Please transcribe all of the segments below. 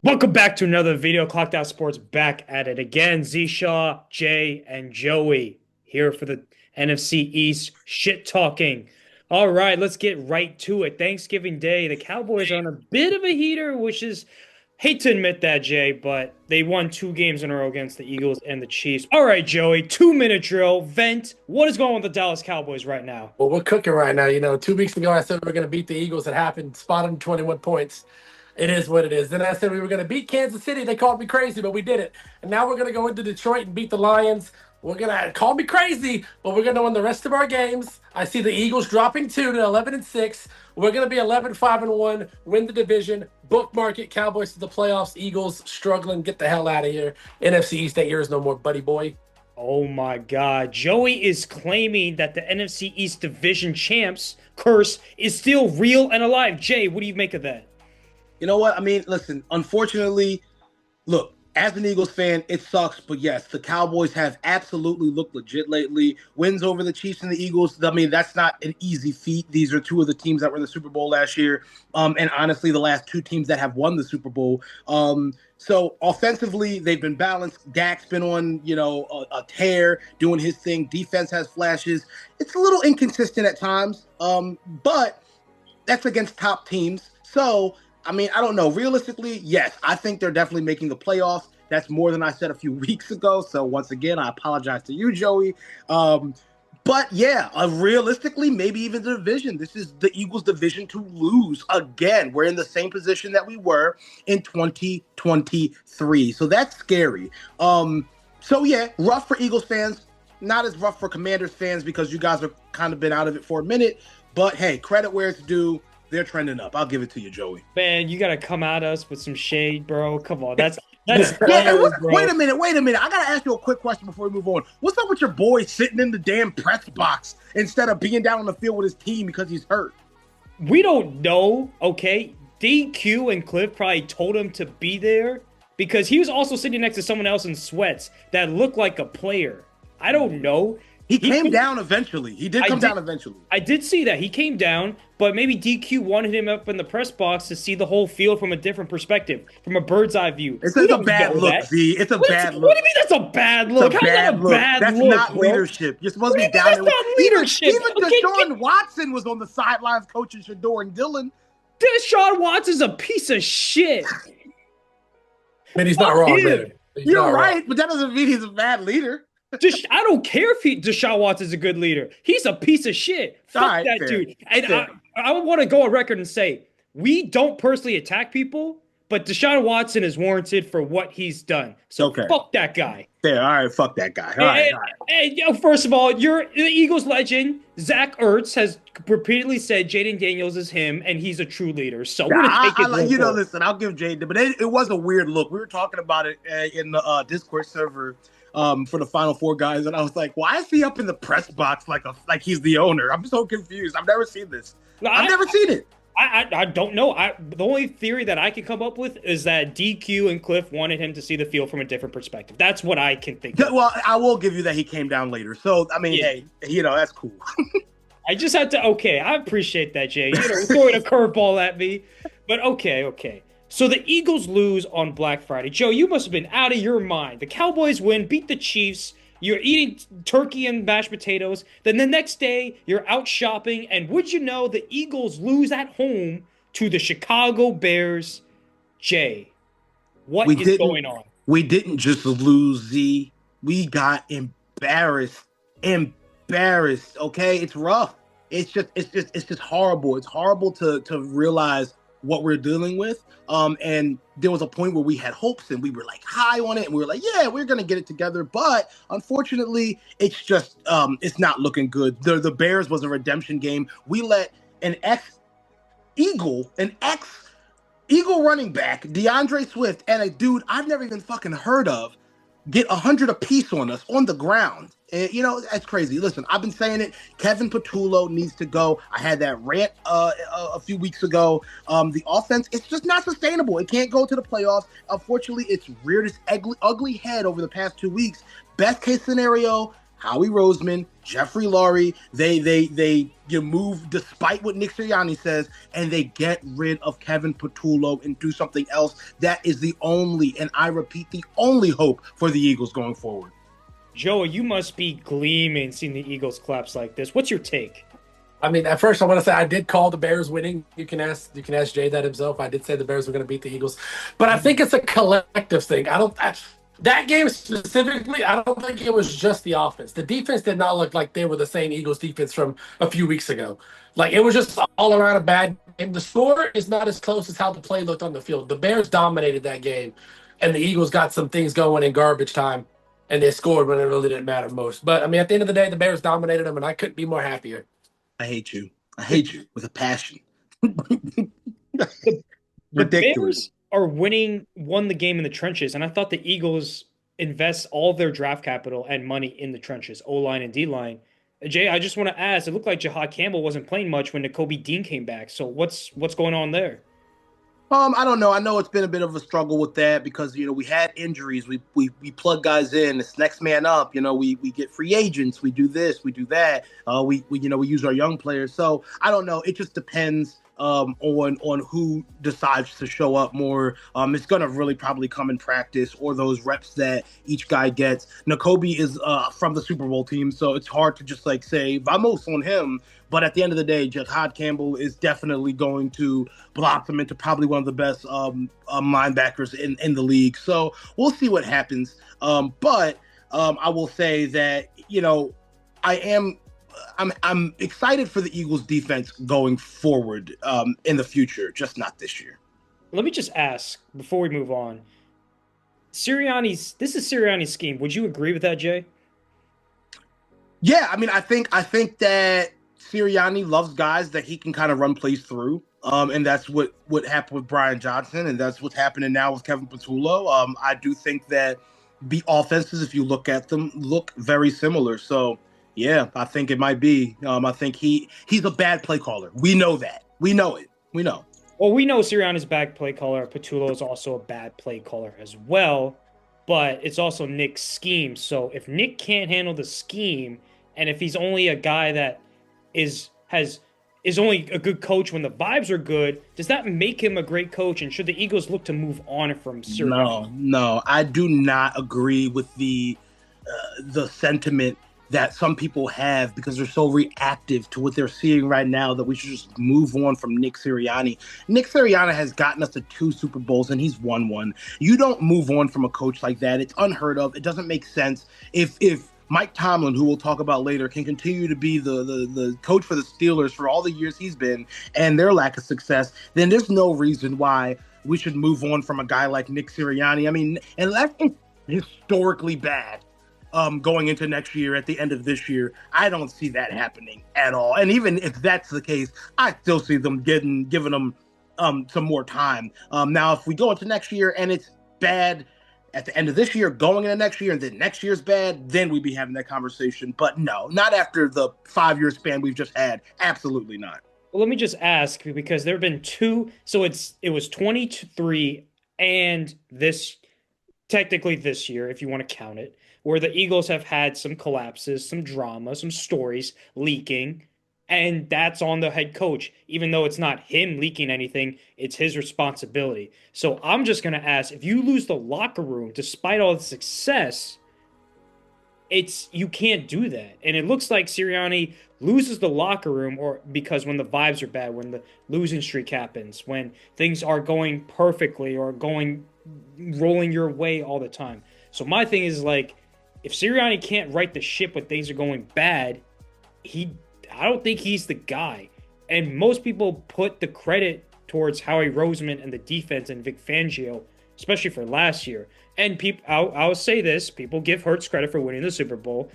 Welcome back to another video. Clocked Out Sports back at it again. Z Shaw, Jay, and Joey here for the NFC East shit talking. All right, let's get right to it. Thanksgiving Day, the Cowboys are on a bit of a heater, which is hate to admit that, Jay, but they won 2 games in a row against the Eagles and the Chiefs. All right, Joey, 2 minute drill. Vent. What is going on with the Dallas Cowboys right now? Well, we're cooking right now. 2 weeks ago, I said we were going to beat the Eagles. It happened. Spotted 21 points. It is what it is. Then I said we were going to beat Kansas City. They called me crazy, but we did it. And now we're going to go into Detroit and beat the Lions. We're going to call me crazy, but we're going to win the rest of our games. I see the Eagles dropping 2 to 11-6. We're going to be 11-5-1, win the division, bookmark it, Cowboys to the playoffs, Eagles struggling, get the hell out of here. NFC East, that year is no more, buddy boy. Oh my God. Joey is claiming that the NFC East Division champs curse is still real and alive. Jay, what do you make of that? You know what? I mean, listen, unfortunately, look, as an Eagles fan, it sucks. But yes, the Cowboys have absolutely looked legit lately. Wins over the Chiefs and the Eagles. I mean, that's not an easy feat. These are two of the teams that were in the Super Bowl last year. And honestly, the last two teams that have won the Super Bowl. So offensively, they've been balanced. Dak's been on, a tear, doing his thing. Defense has flashes. It's a little inconsistent at times, but that's against top teams. So, I mean, I don't know. Realistically, yes, I think they're definitely making the playoffs. That's more than I said a few weeks ago. So once again, I apologize to you, Joey. But yeah, realistically, maybe even the division. This is the Eagles' division to lose again. We're in the same position that we were in 2023. So that's scary. So yeah, rough for Eagles fans. Not as rough for Commanders fans because you guys have kind of been out of it for a minute. But hey, credit where it's due. They're trending up. I'll give it to you, Joey. Man, you gotta come at us with some shade, bro. Come on, that's bro. Wait a minute. I gotta ask you a quick question before we move on. What's up with your boy sitting in the damn press box instead of being down on the field with his team because he's hurt? We don't know. Okay, DQ and Cliff probably told him to be there because he was also sitting next to someone else in sweats that looked like a player. I don't know. He came down eventually. He did come down eventually. I did see that. He came down, but maybe DQ wanted him up in the press box to see the whole field from a different perspective, from a bird's eye view. It's a bad look, Z. It's a bad look. What do you mean that's a bad look? How's that a bad look? That's not leadership. You're supposed to be down there. That's not leadership. Even Deshaun Watson was on the sidelines coaching Shador and Dillon. Deshaun Watson's a piece of shit. Man, he's not wrong, man. You're right, but that doesn't mean he's a bad leader. I don't care if Deshaun Watson's a good leader. He's a piece of shit. Fuck that dude. And I want to go on record and say, we don't personally attack people, but Deshaun Watson is warranted for what he's done. So fuck that guy. Yeah, all right, fuck that guy. All right. First of all, the Eagles legend, Zach Ertz, has repeatedly said Jayden Daniels is him, and he's a true leader. So we're gonna take it. Listen, I'll give Jayden, but it was a weird look. We were talking about it in the Discord server. For the Final Four guys, and I was like, why is he up in the press box like he's the owner? I'm so confused. I've never seen this. I've never seen it. I don't know. The only theory that I can come up with is that DQ and Cliff wanted him to see the field from a different perspective. That's what I can think of. Well, I will give you that he came down later. So, I mean, hey, that's cool. I just had to, I appreciate that, Jay. Throwing a curveball at me. But okay. So the Eagles lose on Black Friday. Joe, you must have been out of your mind. The Cowboys win, beat the Chiefs. You're eating turkey and mashed potatoes. Then the next day, you're out shopping. And would you know, the Eagles lose at home to the Chicago Bears. Jay, what is going on? We didn't just lose, Z. We got embarrassed. Okay? It's rough. It's just horrible. It's horrible to realize what we're dealing with. And there was a point where we had hopes and we were like high on it and we were like, yeah, we're going to get it together. But unfortunately, it's just, it's not looking good. The Bears was a redemption game. We let an ex-Eagle running back, DeAndre Swift, and a dude I've never even fucking heard of get 100 apiece on us on the ground. And, that's crazy. Listen, I've been saying it. Kevin Patullo needs to go. I had that rant a few weeks ago. The offense, it's just not sustainable. It can't go to the playoffs. Unfortunately, it's reared its ugly head over the past 2 weeks. Best case scenario, Howie Roseman, Jeffrey Lurie, they you move despite what Nick Sirianni says, and they get rid of Kevin Patullo and do something else. That is the only, and I repeat, the only hope for the Eagles going forward. Joe, you must be gleaming seeing the Eagles collapse like this. What's your take? I mean, at first I want to say I did call the Bears winning. You can ask Jay that himself. I did say the Bears were going to beat the Eagles, but I think it's a collective thing. That game specifically, I don't think it was just the offense. The defense did not look like they were the same Eagles defense from a few weeks ago. Like, it was just all around a bad game. The score is not as close as how the play looked on the field. The Bears dominated that game, and the Eagles got some things going in garbage time, and they scored when it really didn't matter most. But, I mean, at the end of the day, the Bears dominated them, and I couldn't be more happier. I hate you. I hate you with a passion. The Bears won the game in the trenches, and I thought the Eagles invest all their draft capital and money in the trenches, O-line and D-line. Jay, I just want to ask, it looked like Jahad Campbell wasn't playing much when Nakobe Dean came back. So what's going on there? I don't know. I know it's been a bit of a struggle with that because, we had injuries. We plug guys in. It's next man up. We get free agents. We do this. We do that. We use our young players. So I don't know. It just depends on who decides to show up more. It's going to really probably come in practice or those reps that each guy gets. Nakobe is from the Super Bowl team, so it's hard to just say vamos on him. But at the end of the day, Jahad Campbell is definitely going to blossom into probably one of the best linebackers in the league. So we'll see what happens. But I will say that, I'm excited for the Eagles defense going forward in the future, just not this year. Let me just ask before we move on. This is Sirianni's scheme. Would you agree with that, Jay? Yeah, I mean, I think that Sirianni loves guys that he can kind of run plays through. And that's what happened with Brian Johnson, and that's what's happening now with Kevin Patullo. I do think that the offenses, if you look at them, look very similar. So yeah, I think it might be. I think he's a bad play caller. We know that. We know it. We know. Well, we know Sirianni's a bad play caller. Patullo is also a bad play caller as well. But it's also Nick's scheme. So if Nick can't handle the scheme, and if he's only a guy that is only a good coach when the vibes are good, does that make him a great coach? And should the Eagles look to move on from Sirianni? No, I do not agree with the sentiment that some people have because they're so reactive to what they're seeing right now that we should just move on from Nick Sirianni. Nick Sirianni has gotten us to 2 Super Bowls and he's won one. You don't move on from a coach like that. It's unheard of. It doesn't make sense. If Mike Tomlin, who we'll talk about later, can continue to be the coach for the Steelers for all the years he's been and their lack of success, then there's no reason why we should move on from a guy like Nick Sirianni. I mean, and that's historically bad going into next year at the end of this year. I don't see that happening at all. And even if that's the case, I still see them giving them some more time. Now, if we go into next year and it's bad at the end of this year, going into next year, and then next year's bad, then we'd be having that conversation. But no, not after the 5-year span we've just had. Absolutely not. Well, let me just ask, because there have been 2, so it was 23 and technically this year, if you want to count it, where the Eagles have had some collapses, some drama, some stories leaking, and that's on the head coach. Even though it's not him leaking anything, it's his responsibility. So I'm just going to ask, if you lose the locker room despite all the success, you can't do that. And it looks like Sirianni loses the locker room because when the vibes are bad, when the losing streak happens, when things are going perfectly or rolling your way all the time. So my thing is, if Sirianni can't right the ship when things are going bad, I don't think he's the guy. And most people put the credit towards Howie Roseman and the defense and Vic Fangio, especially for last year. And I'll say this, people give Hurts credit for winning the Super Bowl,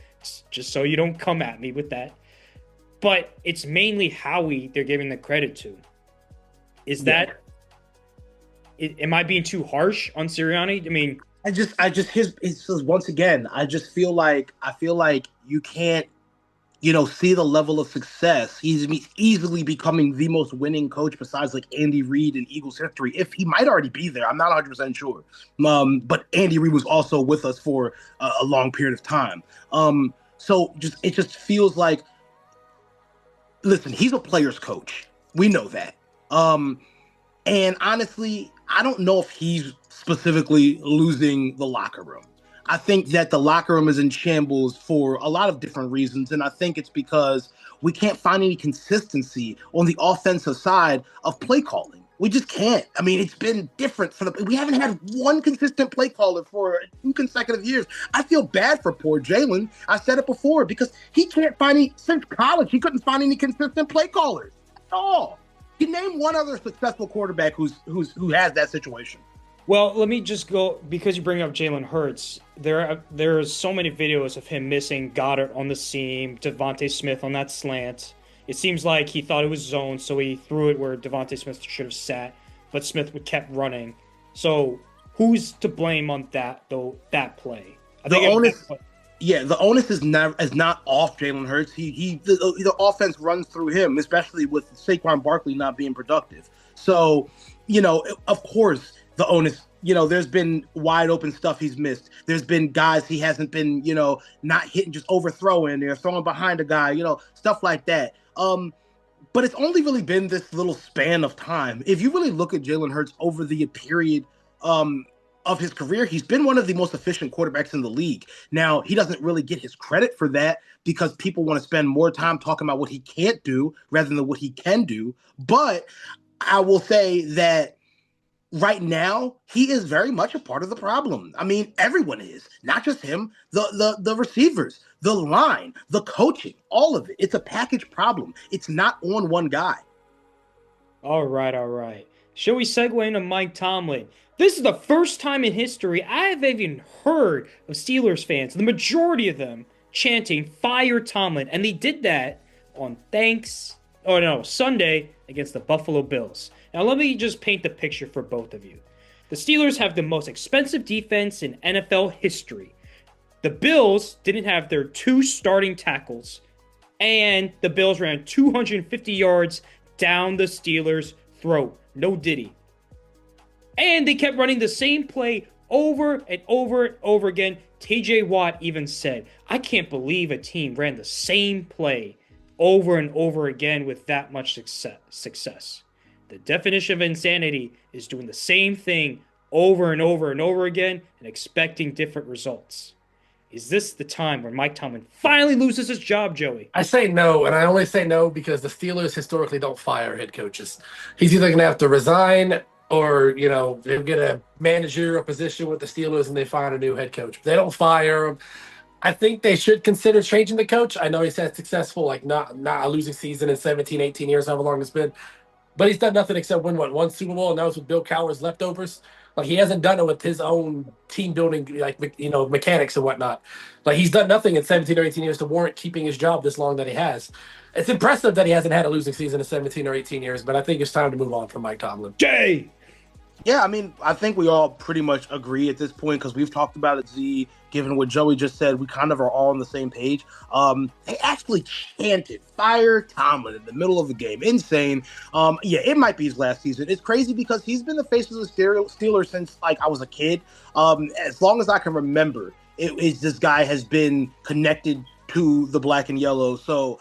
just so you don't come at me with that. But it's mainly Howie they're giving the credit to. Am I being too harsh on Sirianni? I mean, once again, I feel like you can't, see the level of success. He's easily becoming the most winning coach besides Andy Reid in Eagles history. If he might already be there, I'm not 100% sure. But Andy Reid was also with us for a long period of time. So it just feels like, listen, he's a player's coach. We know that. And honestly, I don't know if he's specifically losing the locker room. I think that the locker room is in shambles for a lot of different reasons. And I think it's because we can't find any consistency on the offensive side of play calling. We just can't. I mean, it's been different we haven't had one consistent play caller for 2 consecutive years. I feel bad for poor Jaylen. I said it before because he can't find since college, he couldn't find any consistent play callers at all. You name one other successful quarterback who has that situation. Well, let me just go, because you bring up Jalen Hurts. There's so many videos of him missing Goddard on the seam, Devontae Smith on that slant. It seems like he thought it was zone, so he threw it where Devontae Smith should have sat, but Smith kept running. So who's to blame on that play? The onus is not off Jalen Hurts. The offense runs through him, especially with Saquon Barkley not being productive. So, of course, the onus, there's been wide open stuff he's missed. There's been guys he hasn't been, not hitting, just overthrowing or throwing behind a guy, stuff like that. But it's only really been this little span of time. If you really look at Jalen Hurts over the period of his career, he's been one of the most efficient quarterbacks in the league. Now, he doesn't really get his credit for that because people want to spend more time talking about what he can't do rather than what he can do. But I will say that right now, he is very much a part of the problem. I mean, everyone is, not just him, the receivers, the line, the coaching, all of it. It's a package problem. It's not on one guy. All right. Shall we segue into Mike Tomlin? This is the first time in history I've even heard of Steelers fans, the majority of them, chanting "Fire Tomlin," and they did that on Sunday against the Buffalo Bills. Now, let me just paint the picture for both of you. The Steelers have the most expensive defense in NFL history. The Bills didn't have their 2 starting tackles, and the Bills ran 250 yards down the Steelers' throat. No diddy. And they kept running the same play over and over and over again. TJ Watt even said, "I can't believe a team ran the same play over and over again with that much success. The definition of insanity is doing the same thing over and over and over again and expecting different results." Is this the time where Mike Tomlin finally loses his job, Joey? I say no, and I only say no because the Steelers historically don't fire head coaches. He's either going to have to resign or, they'll get a managerial position with the Steelers and they find a new head coach. They don't fire him. I think they should consider changing the coach. I know he's had successful, not a losing season in 17, 18 years, however long it's been. But he's done nothing except win, one Super Bowl, and that was with Bill Cowher's leftovers. He hasn't done it with his own team building, mechanics and whatnot. He's done nothing in 17 or 18 years to warrant keeping his job this long that he has. It's impressive that he hasn't had a losing season in 17 or 18 years, but I think it's time to move on from Mike Tomlin. Jay! Yeah, I mean, I think we all pretty much agree at this point because we've talked about it, Z. Given what Joey just said, we kind of are all on the same page. They actually chanted "Fire Tomlin" in the middle of the game. Insane. It might be his last season. It's crazy because he's been the face of the Steelers since I was a kid. As long as I can remember, this guy has been connected to the black and yellow. So,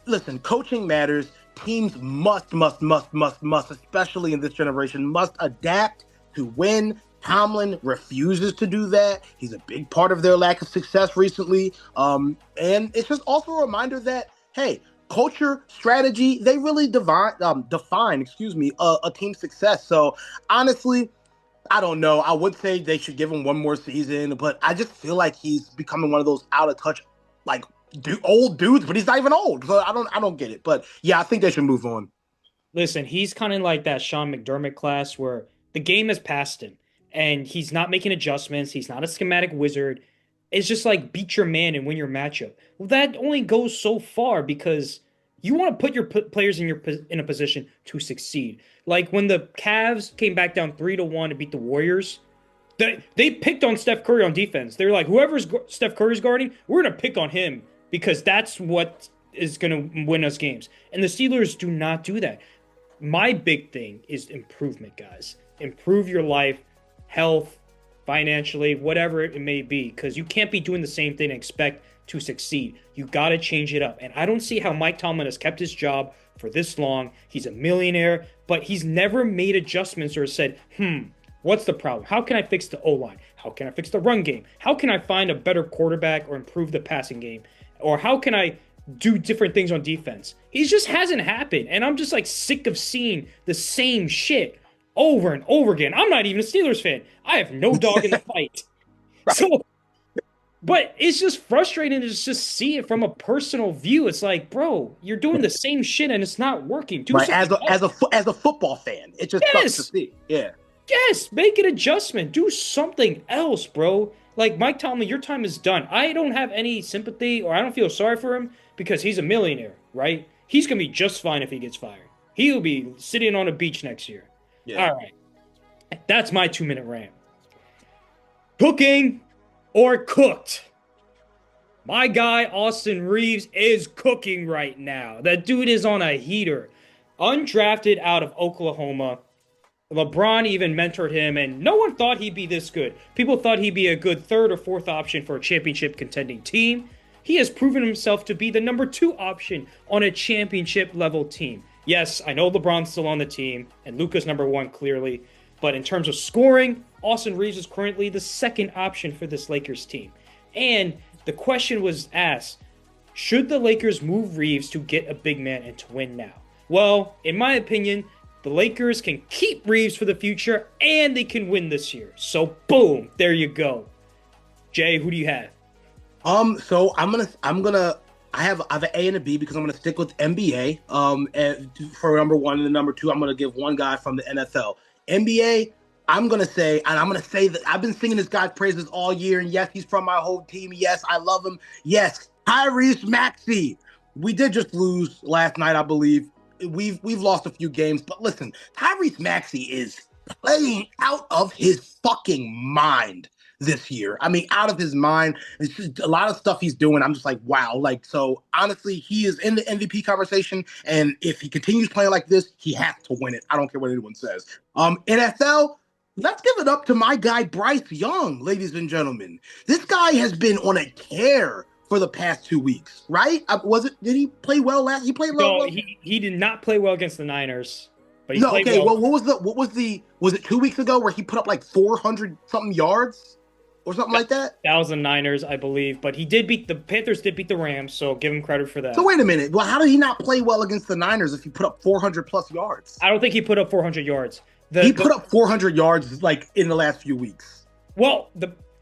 listen, coaching matters. Teams must, especially in this generation, must adapt to win. Tomlin refuses to do that. He's a big part of their lack of success recently. And it's just also a reminder that, hey, culture, strategy, they really define a team's success. So honestly, I don't know. I would say they should give him one more season, but I just feel like he's becoming one of those out of touch, old dudes, but he's not even old. So I don't get it. But yeah, I think they should move on. Listen, he's kind of like that Sean McDermott class where the game has passed him and he's not making adjustments. He's not a schematic wizard. It's just beat your man and win your matchup. Well, that only goes so far because you want to put your players in a position to succeed. Like when the Cavs came back down 3-1 to beat the Warriors, they picked on Steph Curry on defense. They were like, whoever's Steph Curry's guarding, we're going to pick on him because that's what is going to win us games. And the Steelers do not do that. My big thing is improvement, guys. Improve your life, health, financially, whatever it may be, because you can't be doing the same thing and expect to succeed. You got to change it up. And I don't see how Mike Tomlin has kept his job for this long. He's a millionaire, but he's never made adjustments or said, what's the problem? How can I fix the O-line? How can I fix the run game? How can I find a better quarterback or improve the passing game? Or how can I do different things on defense? It just hasn't happened. And I'm just like sick of seeing the same shit over and over again. I'm not even a Steelers fan. I have no dog in the fight. Right. So, but it's just frustrating to just see it from a personal view. It's like, bro, you're doing the same shit and it's not working. Right. As a football fan, it just sucks to see. Yeah. Yes, make an adjustment. Do something else, bro. Like, Mike Tomlin, your time is done. I don't have any sympathy or I don't feel sorry for him because he's a millionaire, right? He's going to be just fine if he gets fired. He'll be sitting on a beach next year. Yeah. All right. That's my 2-minute rant. Cooking or cooked? My guy, Austin Reeves, is cooking right now. That dude is on a heater. Undrafted out of Oklahoma. LeBron even mentored him, and no one thought he'd be this good. People thought he'd be a good third or fourth option for a championship contending team. He has proven himself to be the number 2 option on a championship level team. Yes, I know LeBron's still on the team, and Luka's number 1 clearly, but in terms of scoring, Austin Reeves is currently the 2nd option for this Lakers team. And the question was asked, should the Lakers move Reeves to get a big man and to win now? Well, in my opinion, the Lakers can keep Reeves for the future, and they can win this year. So, boom, there you go. Jay, who do you have? So I have an A and a B because I'm gonna stick with NBA. For number 1 and the number 2, I'm gonna give one guy from the NFL. NBA, I'm gonna say that I've been singing this guy's praises all year, and yes, he's from my whole team. Yes, I love him. Yes, Tyrese Maxey. We did just lose last night, I believe. We've lost a few games, but listen, Tyrese Maxey is playing out of his fucking mind this year. I mean, out of his mind. It's just a lot of stuff he's doing. I'm just like, wow. Like, so honestly, he is in the MVP conversation, and if he continues playing like this, he has to win it. I don't care what anyone says. NFL, let's give it up to my guy Bryce Young, ladies and gentlemen. This guy has been on a tear for the past 2 weeks, right? Did he play well last? He played well. No, he did not play well against the Niners. But he played well. Well, was it 2 weeks ago where he put up like 400 something yards or something like that? That was the Niners, I believe. But the Panthers did beat the Rams, so give him credit for that. So wait a minute. Well, how did he not play well against the Niners if he put up 400 plus yards? I don't think he put up 400 yards. He put up 400 yards like in the last few weeks. Well,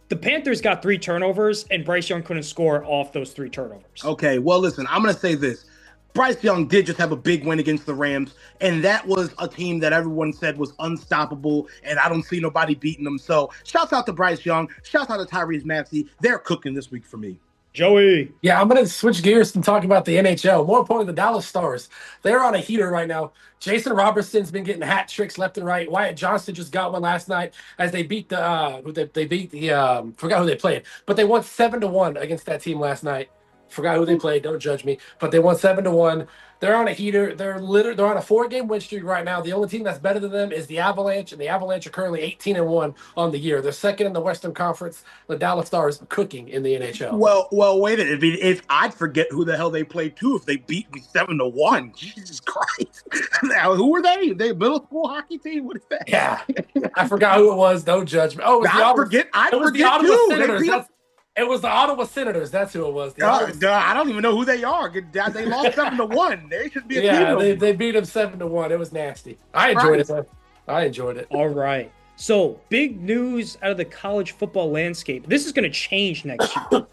the Panthers got 3 turnovers, and Bryce Young couldn't score off those 3 turnovers. Okay, well, listen, I'm going to say this. Bryce Young did just have a big win against the Rams, and that was a team that everyone said was unstoppable, and I don't see nobody beating them. So shouts out to Bryce Young. Shouts out to Tyrese Maxey. They're cooking this week for me. Joey. Yeah, I'm going to switch gears and talk about the NHL. More importantly, the Dallas Stars. They're on a heater right now. Jason Robertson's been getting hat tricks left and right. Wyatt Johnston just got one last night as they beat forgot who they played, but they won 7-1 against that team last night. Forgot who they played. Don't judge me, but they won 7-1. They're on a heater. They're on a 4-game win streak right now. The only team that's better than them is the Avalanche, and the Avalanche are currently 18-1 on the year. They're 2nd in the Western Conference. The Dallas Stars cooking in the NHL. Well, wait a minute. If I'd forget who the hell they played too if they beat me 7-1. Jesus Christ! Now who were they? They middle school hockey team? What is that? Yeah, I forgot who it was. Don't judge me. Oh, I forget too. It was the Ottawa Senators. That's who it was. I don't even know who they are. They lost 7-1. They should be a team. Yeah, they beat them 7-1. It was nasty. I enjoyed it. All right. So, big news out of the college football landscape. This is going to change next year.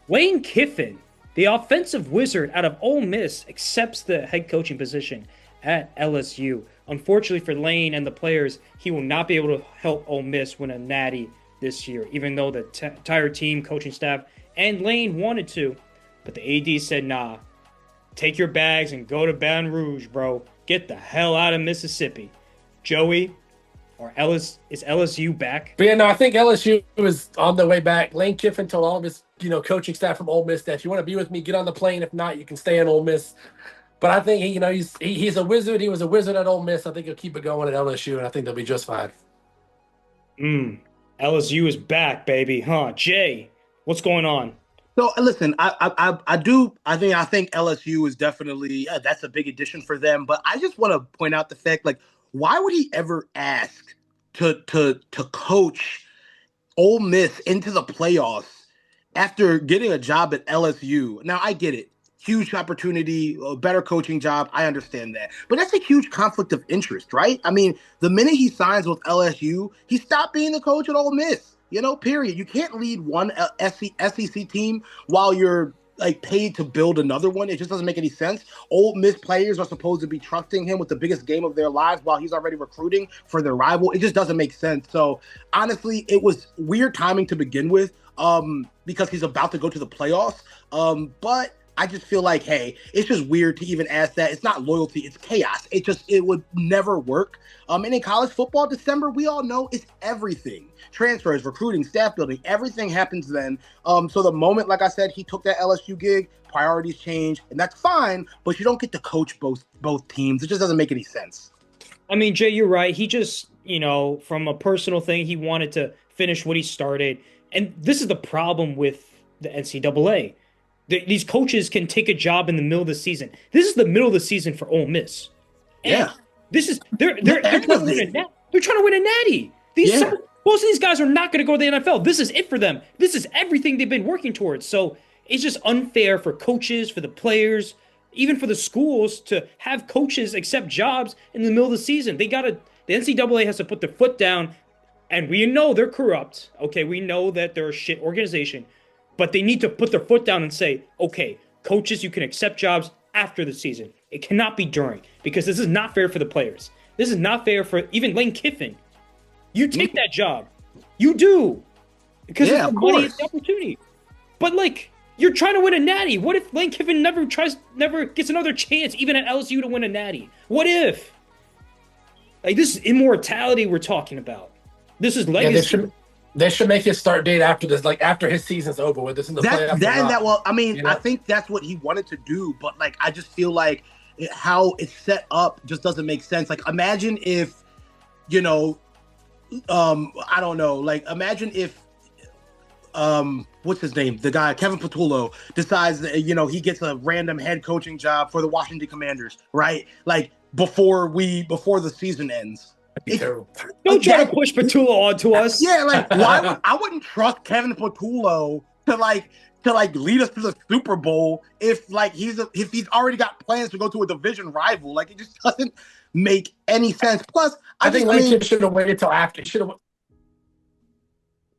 Lane Kiffin, the offensive wizard out of Ole Miss, accepts the head coaching position at LSU. Unfortunately for Lane and the players, he will not be able to help Ole Miss win a natty this year, even though the entire team, coaching staff, and Lane wanted to. But the AD said, nah, take your bags and go to Baton Rouge, bro. Get the hell out of Mississippi. Joey, is LSU back? But yeah, no, I think LSU is on the way back. Lane Kiffin told all of his coaching staff from Ole Miss that if you want to be with me, get on the plane. If not, you can stay in Ole Miss. But I think he's a wizard. He was a wizard at Ole Miss. I think he'll keep it going at LSU, and I think they'll be just fine. LSU is back, baby. Huh? Jay, what's going on? So listen, I think LSU is definitely that's a big addition for them. But I just want to point out the fact, like, why would he ever ask to coach Ole Miss into the playoffs after getting a job at LSU? Now I get it, huge opportunity, a better coaching job. I understand that, but that's a huge conflict of interest, right? I mean, the minute he signs with LSU, he stopped being the coach at Ole Miss. Period. You can't lead one SEC team while you're like paid to build another one. It just doesn't make any sense. Ole Miss players are supposed to be trusting him with the biggest game of their lives while he's already recruiting for their rival. It just doesn't make sense. So honestly, it was weird timing to begin with, because he's about to go to the playoffs. But I just feel like, hey, it's just weird to even ask that. It's not loyalty, it's chaos. It would never work. And in college football, December, we all know, is everything. Transfers, recruiting, staff building, everything happens then. So the moment, like I said, he took that LSU gig, priorities change, and that's fine, but you don't get to coach both teams. It just doesn't make any sense. I mean, Jay, you're right. He just, from a personal thing, he wanted to finish what he started. And this is the problem with the NCAA. These coaches can take a job in the middle of the season. This is the middle of the season for Ole Miss. And yeah. This is they're trying to win a natty. Most of these guys are not going to go to the NFL. This is it for them. This is everything they've been working towards. So it's just unfair for coaches, for the players, even for the schools to have coaches accept jobs in the middle of the season. The NCAA has to put their foot down, and we know they're corrupt. Okay, we know that they're a shit organization. But they need to put their foot down and say, okay, coaches, you can accept jobs after the season. It cannot be during, because this is not fair for the players. This is not fair for even Lane Kiffin. You take that job. You do. Because it's the money, it's the opportunity. But, you're trying to win a natty. What if Lane Kiffin never gets another chance, even at LSU, to win a natty? What if? This is immortality we're talking about. This is legacy. Yeah, they should make his start date after this, after his season's over with. This in the playoffs. Well, I mean, I think that's what he wanted to do, but I just feel like how it's set up just doesn't make sense. Imagine if, I don't know, imagine if, what's his name? The guy, Kevin Patullo, decides that, he gets a random head coaching job for the Washington Commanders, right? Before the season ends. Don't try to push Patullo onto us. Yeah, I wouldn't trust Kevin Patullo to lead us to the Super Bowl if he's already got plans to go to a division rival. It just doesn't make any sense. Plus, I think Lane Kiffin should have waited till after.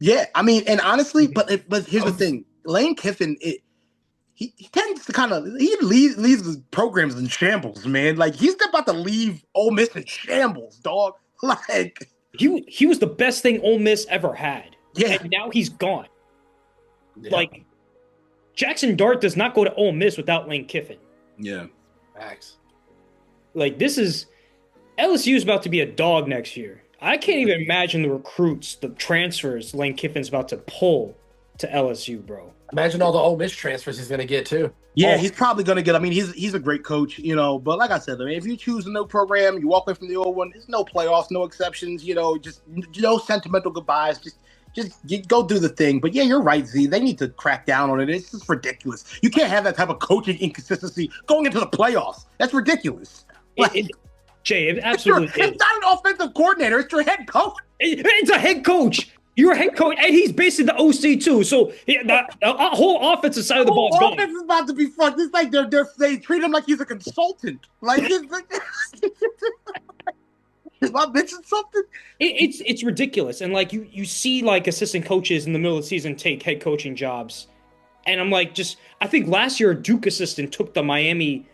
Yeah, I mean, and honestly, but here's the thing: Lane Kiffin, he tends to leaves his programs in shambles, man. He's about to leave Ole Miss in shambles, dog. He was the best thing Ole Miss ever had. Yeah. And now he's gone. Yeah. Jackson Dart does not go to Ole Miss without Lane Kiffin. Yeah. Facts. This is LSU is about to be a dog next year. I can't even imagine the recruits, the transfers Lane Kiffin's about to pull to LSU, bro. Imagine all the Ole Miss transfers he's going to get, too. Yeah, he's probably going to get – I mean, he's a great coach, but like I said, if you choose a new program, you walk away from the old one, there's no playoffs, no exceptions, just no sentimental goodbyes. Just go do the thing. But, yeah, you're right, Z. They need to crack down on it. It's just ridiculous. You can't have that type of coaching inconsistency going into the playoffs. That's ridiculous. Jay, it absolutely is. It's not an offensive coordinator. It's your head coach. It's a head coach. You're a head coach, and he's basically the OC too. So the whole offensive side of the ball is gone. Offense is about to be fucked. It's they treat him like he's a consultant. Am I missing something? It's ridiculous. And you see assistant coaches in the middle of the season take head coaching jobs, and I'm I think last year a Duke assistant took the Miami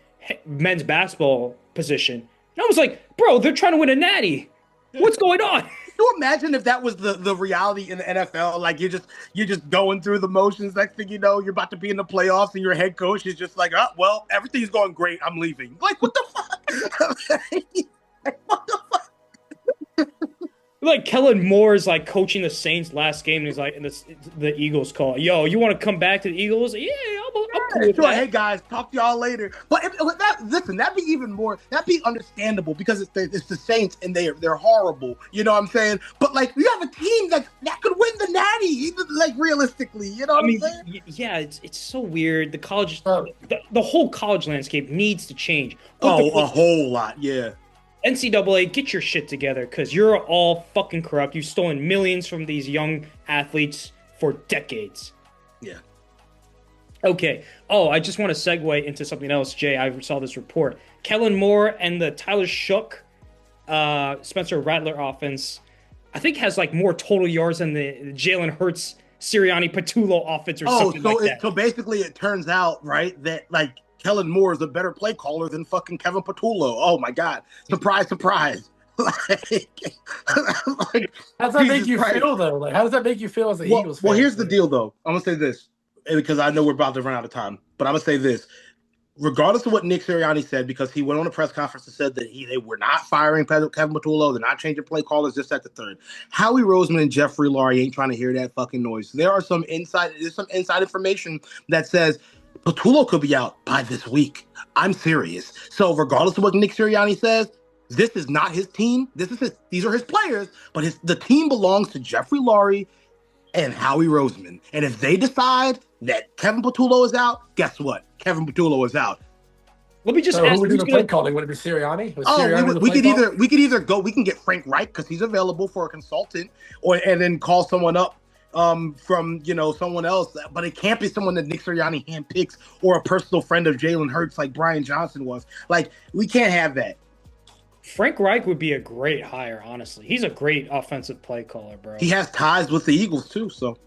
men's basketball position, and I was like, bro, they're trying to win a natty. What's going on? Can you imagine if that was the reality in the NFL? You're just going through the motions. Next thing you know, you're about to be in the playoffs, and your head coach is just oh, well, everything's going great. I'm leaving. What the fuck? What the fuck? Kellen Moore is coaching the Saints last game, and he's and the Eagles call, yo, you want to come back to the Eagles? Yeah, I'm cool with sure. that. Hey guys, talk to y'all later. But that'd be even more. That'd be understandable because it's the Saints and they're horrible. You know what I'm saying? But like, you have a team that could win the Natty, even like realistically. You know what I'm saying? Yeah, it's so weird. The college, the whole college landscape needs to change. A whole lot. Yeah. NCAA, get your shit together because you're all fucking corrupt. You've stolen millions from these young athletes for decades. Yeah. Okay. Oh, I just want to segue into something else, Jay. I saw this report. Kellen Moore and the Tyler Shook, Spencer Rattler offense, I think has like more total yards than the Jalen Hurts, Sirianni, Patullo offense or something like that. So basically it turns out, right, that like Kellen Moore is a better play caller than fucking Kevin Patullo. Oh my God. Surprise, surprise. Like, how does that make you feel though? Like, how does that make you feel as an Eagles fan? Well, here's the deal though. I'm gonna say this because I know we're about to run out of time, but I'm gonna say this. Regardless of what Nick Sirianni said, because he went on a press conference and said that they were not firing Kevin Patullo, they're not changing play callers, just at the third. Howie Roseman and Jeffrey Lurie ain't trying to hear that fucking noise. There's some inside information that says Patullo could be out by this week. I'm serious. So regardless of what Nick Sirianni says, this is not his team. These are his players, but the team belongs to Jeffrey Lurie and Howie Roseman. And if they decide that Kevin Patullo is out, guess what? Kevin Patullo is out. Let me just ask. Who would do the play calling? Would it be Sirianni? We could either go. We can get Frank Reich because he's available for a consultant, and then call someone up from someone else. But it can't be someone that Nick Sirianni handpicks or a personal friend of Jalen Hurts like Brian Johnson was. Like, we can't have that. Frank Reich would be a great hire, honestly. He's a great offensive play caller, bro. He has ties with the Eagles too, so.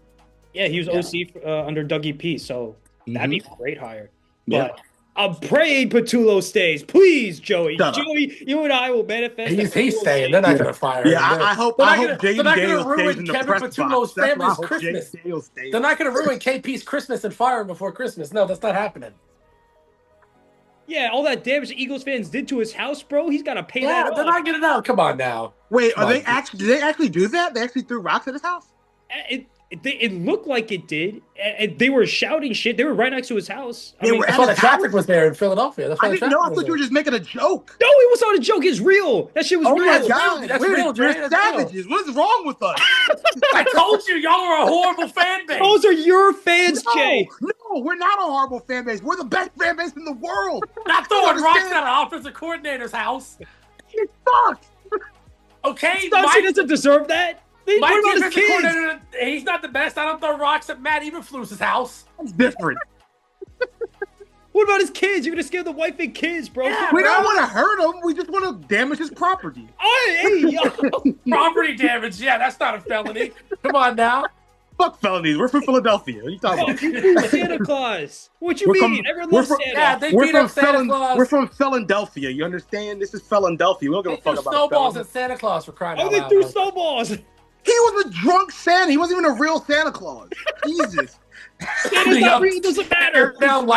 Yeah, he was OC under Dougie P, so that'd be a great hire. But I'm praying Patullo stays. Please, Joey. Joey, you and I will manifest. He's staying. They're not going to fire him. Yeah, I hope Jayden Daniels stays in the Kevin press Patullo's box. That's family's Christmas. They're not going to ruin KP's Christmas and fire him before Christmas. No, that's not happening. Yeah, all that damage the Eagles fans did to his house, bro. He's got to pay that off. They're not getting out. Come on now. Wait, did they actually do that? They actually threw rocks at his house? It looked like it did. They were shouting shit. They were right next to his house. That's why the traffic was there in Philadelphia. I didn't know. I thought you were just making a joke. No, it was not a joke. It's real. That shit was real. My God. That's real, Jay. We're savages. What is wrong with us? I told you, y'all are a horrible fan base. Those are your fans, Jay. No, we're not a horrible fan base. We're the best fan base in the world. Not throwing rocks at an offensive coordinator's house. It sucks. Okay, he doesn't deserve that. My defensive coordinator, he's not the best. I don't throw rocks at Matt Eberflus's house. That's different. What about his kids? You're gonna scare the wife and kids, bro. Yeah, we don't want to hurt him. We just want to damage his property. Property damage. Yeah, that's not a felony. Come on now. Fuck felonies. We're from Philadelphia. What are you talking about? You Santa Claus. What you mean? Everyone loves Santa. Yeah, they beat up Santa Claus. We're from Philadelphia. You understand? This is Philadelphia. We don't give a fuck about snowballs at Santa Claus for crying out loud. Oh, they threw snowballs. He was a drunk Santa. He wasn't even a real Santa Claus. Jesus. Santa's not real. It doesn't matter. Down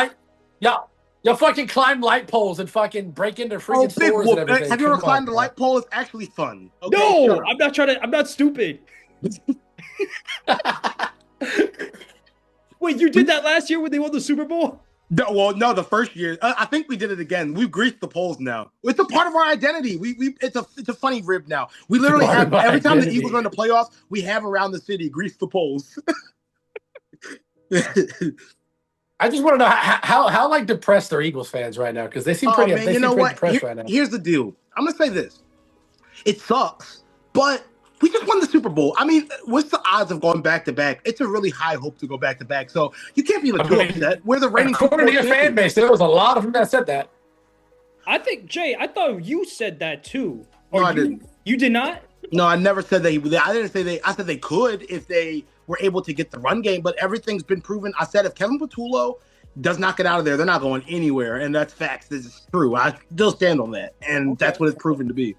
y'all fucking climb light poles and fucking break into freaking stores and everything. Have you ever climbed a light pole? It's actually fun. Okay, no, I'm not trying to. I'm not stupid. Wait, you did that last year when they won the Super Bowl? No, the first year. I think we did it again. We've greased the poles now. It's a part of our identity. It's a funny rib now. We literally have every time the Eagles are in the playoffs, we have around the city grease the poles. I just want to know how like depressed are Eagles fans right now, because they seem pretty. They seem pretty depressed right now. Here's the deal. I'm gonna say this. It sucks, but we just won the Super Bowl. I mean, what's the odds of going back to back? It's a really high hope to go back to back. So you can't be too upset. We're the reigning. According to your fan base, there was a lot of them that said that. I think, Jay, I thought you said that too. No, I didn't. You did not? No, I never said they. I didn't say they. I said they could if they were able to get the run game, but everything's been proven. I said if Kevin Patullo does not get out of there, they're not going anywhere, and that's facts. This is true. I still stand on that, and that's what it's proven to be.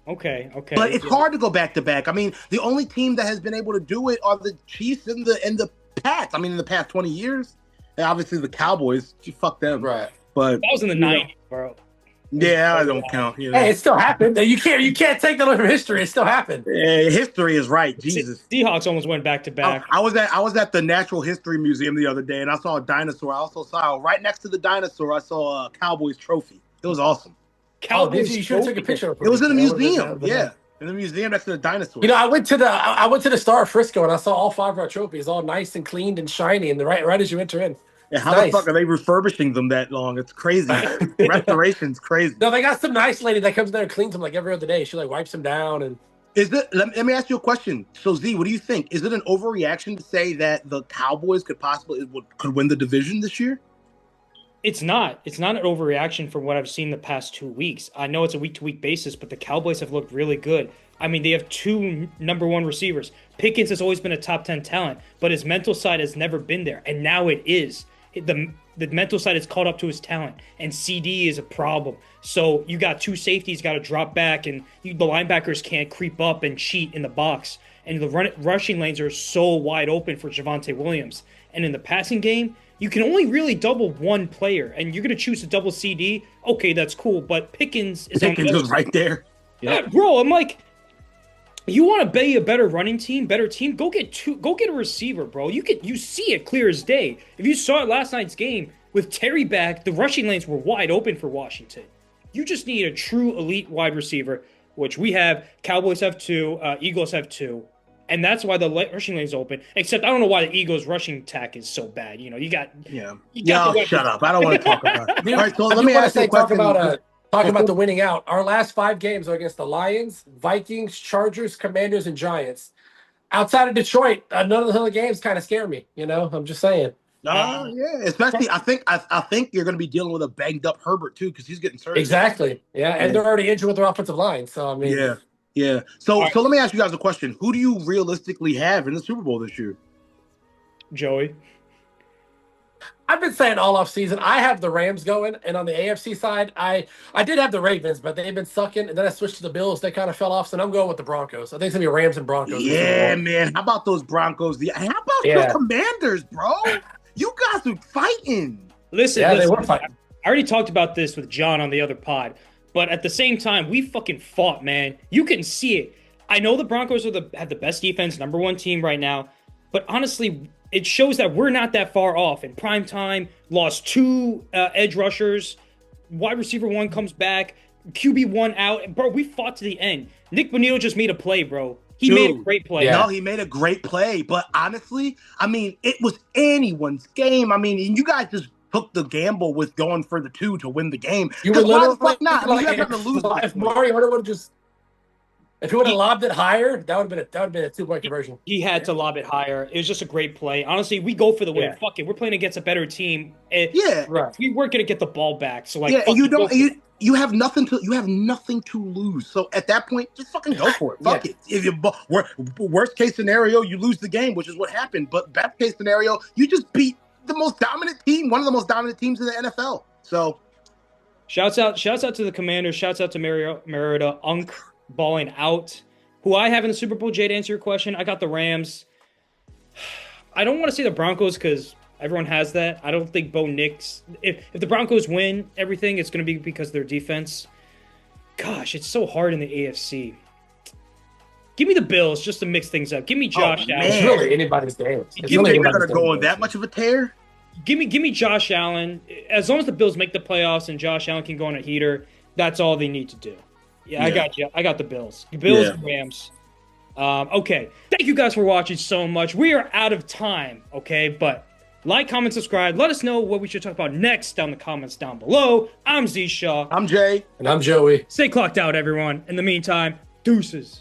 Okay. But it's hard to go back to back. I mean, the only team that has been able to do it are the Chiefs and the Pats. I mean, in the past 20 years, and obviously the Cowboys. Fuck them, right? But that was in the 90s, bro. Yeah, I don't count. You know? Hey, it still happened. You can't take that away from history. It still happened. History is right. Jesus. Seahawks almost went back to back. I was at the Natural History Museum the other day, and I saw a dinosaur. I also saw right next to the dinosaur. I saw a Cowboys trophy. It was awesome. Cowboys you should have taken a picture of it. It was in the museum. Yeah, in the museum next to the dinosaur. You know, I went to the Star of Frisco, and I saw all 5 of our trophies, all nice and cleaned and shiny, and right as you enter in. Yeah, how the fuck are they refurbishing them that long? It's crazy. Restoration's crazy. No, they got some nice lady that comes there and cleans them like every other day. She like wipes them down and. Let me ask you a question. So Z, what do you think? Is it an overreaction to say that the Cowboys could win the division this year? It's not. It's not an overreaction from what I've seen the past 2 weeks. I know it's a week-to-week basis, but the Cowboys have looked really good. I mean, they have 2 number 1 receivers. Pickens has always been a top 10 talent, but his mental side has never been there, and now it is. The mental side is caught up to his talent, and CD is a problem. So you got 2 safeties got to drop back, and the linebackers can't creep up and cheat in the box. And the rushing lanes are so wide open for Javonte Williams. And in the passing game, you can only really double one player, and you're going to choose to double CD. Okay, that's cool, but Pickens is right there. Yeah, bro, I'm like, you want to be a better running team, better team? Go get a receiver, bro. You see it clear as day. If you saw it last night's game with Terry back, the rushing lanes were wide open for Washington. You just need a true elite wide receiver, which we have. Cowboys have 2, Eagles have 2, and that's why the rushing lane's open. Except I don't know why the Eagles' rushing attack is so bad. You know, you got shut up. I don't want to talk about it. All right, so let me ask you a question. Talking about the winning out, our last 5 games are against the Lions, Vikings, Chargers, Commanders, and Giants. Outside of Detroit, none of the other games kind of scare me. You know, I'm just saying. Yeah, especially I think you're going to be dealing with a banged up Herbert too because he's getting surgery. Exactly. Yeah, and they're already injured with their offensive line. So I mean, yeah. So let me ask you guys a question: who do you realistically have in the Super Bowl this year? Joey. I've been saying all off season, I have the Rams going, and on the AFC side, I did have the Ravens, but they've been sucking, and then I switched to the Bills. They kind of fell off, so I'm going with the Broncos. I think it's going to be Rams and Broncos. Yeah, man. How about those Broncos? How about the Commanders, bro? You guys are fighting. Listen, they were fighting. I already talked about this with John on the other pod, but at the same time, we fucking fought, man. You can see it. I know the Broncos have the best defense, number 1 team right now, but honestly, it shows that we're not that far off. In prime time, lost 2 edge rushers. Wide receiver 1 comes back. QB 1 out. Bro, we fought to the end. Nick Bonito just made a play, bro. He made a great play. Yeah. No, he made a great play. But honestly, I mean, it was anyone's game. I mean, and you guys just took the gamble with going for the 2 to win the game. You were why the fuck not? I mean, you guys have to lose. If Mariota would have just... If he would have lobbed it higher, that would have been a 2-point conversion. He had to lob it higher. It was just a great play. Honestly, we go for the win. Yeah. Fuck it, we're playing against a better team. Right. We weren't gonna get the ball back. So like, and you have nothing to lose. So at that point, just fucking go for it. Fuck it. If you worst case scenario, you lose the game, which is what happened. But best case scenario, you just beat the most dominant team, one of the most dominant teams in the NFL. So, shouts out to the Commanders. Shouts out to Mariota. Balling out. Who I have in the Super Bowl, Jay, to answer your question, I got the Rams. I don't want to say the Broncos because everyone has that. I don't think Bo Nix. If the Broncos win everything, it's going to be because of their defense. Gosh, it's so hard in the AFC. Give me the Bills just to mix things up. Give me Josh Allen. It's really anybody's game. You're going to go on that much of a tear? Give me Josh Allen. As long as the Bills make the playoffs and Josh Allen can go on a heater, that's all they need to do. Yeah, I got you. I got the Bills. And Rams. Okay. Thank you guys for watching so much. We are out of time, okay? But like, comment, subscribe. Let us know what we should talk about next down in the comments down below. I'm Z Shaw. I'm Jay. And I'm Joey. Stay clocked out, everyone. In the meantime, deuces.